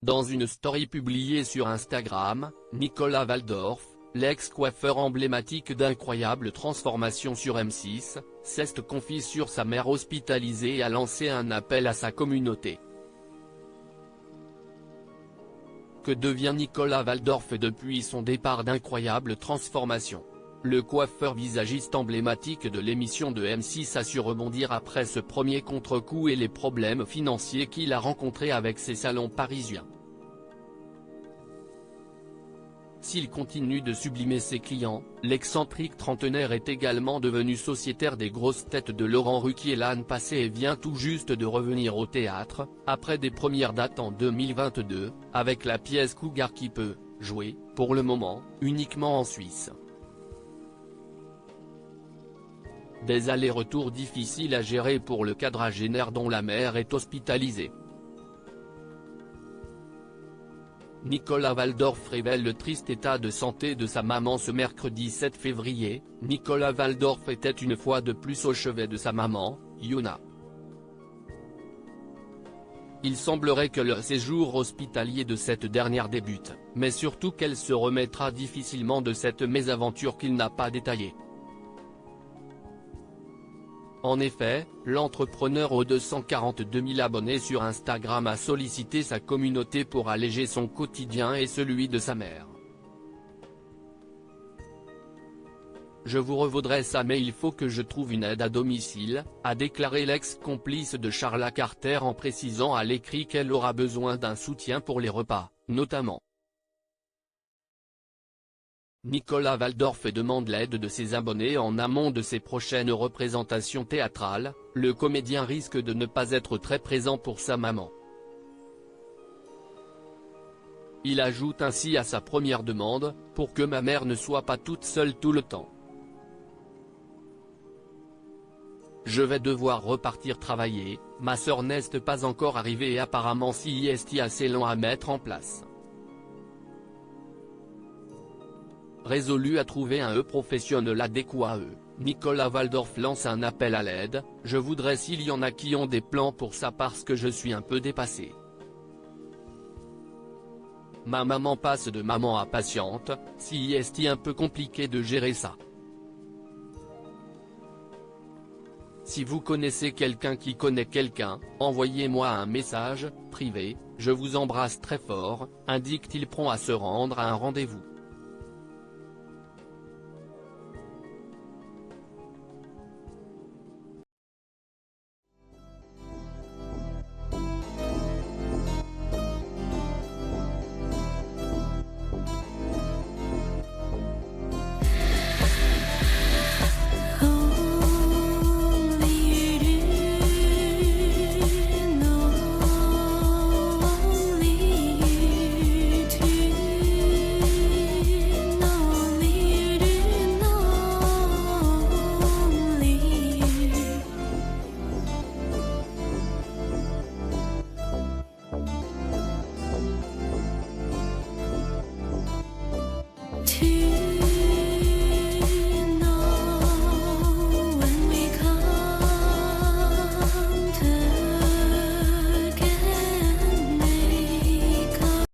Dans une story publiée sur Instagram, Nicolas Waldorf, l'ex-coiffeur emblématique d'Incroyable Transformation sur M6, s'est confié sur sa mère hospitalisée et a lancé un appel à sa communauté. Que devient Nicolas Waldorf depuis son départ d'Incroyable Transformation? Le coiffeur visagiste emblématique de l'émission de M6 a su rebondir après ce premier contre-coup et les problèmes financiers qu'il a rencontrés avec ses salons parisiens. S'il continue de sublimer ses clients, l'excentrique trentenaire est également devenu sociétaire des grosses têtes de Laurent Ruquier l'année passée et vient tout juste de revenir au théâtre, après des premières dates en 2022, avec la pièce Cougar qui peut jouer, pour le moment, uniquement en Suisse. Des allers-retours difficiles à gérer pour le quadragénaire dont la mère est hospitalisée. Nicolas Waldorf révèle le triste état de santé de sa maman ce mercredi 7 février. Nicolas Waldorf était une fois de plus au chevet de sa maman, Yona. Il semblerait que le séjour hospitalier de cette dernière débute, mais surtout qu'elle se remettra difficilement de cette mésaventure qu'il n'a pas détaillée. En effet, l'entrepreneur aux 242 000 abonnés sur Instagram a sollicité sa communauté pour alléger son quotidien et celui de sa mère. Je vous revaudrai ça mais il faut que je trouve une aide à domicile, a déclaré l'ex-complice de Charla Carter en précisant à l'écrit qu'elle aura besoin d'un soutien pour les repas, notamment. Nicolas Waldorf demande l'aide de ses abonnés en amont de ses prochaines représentations théâtrales. Le comédien risque de ne pas être très présent pour sa maman. Il ajoute ainsi à sa première demande, pour que ma mère ne soit pas toute seule tout le temps. Je vais devoir repartir travailler, ma sœur n'est pas encore arrivée et apparemment c'est assez long à mettre en place. Résolu à trouver un professionnel adéquat Nicolas Waldorf lance un appel à l'aide. Je voudrais s'il y en a qui ont des plans pour ça parce que je suis un peu dépassé. Ma maman passe de maman à patiente, c'est un peu compliqué de gérer ça. Si vous connaissez quelqu'un qui connaît quelqu'un, envoyez-moi un message, privé, je vous embrasse très fort, indique-t-il prompt à se rendre à un rendez-vous. To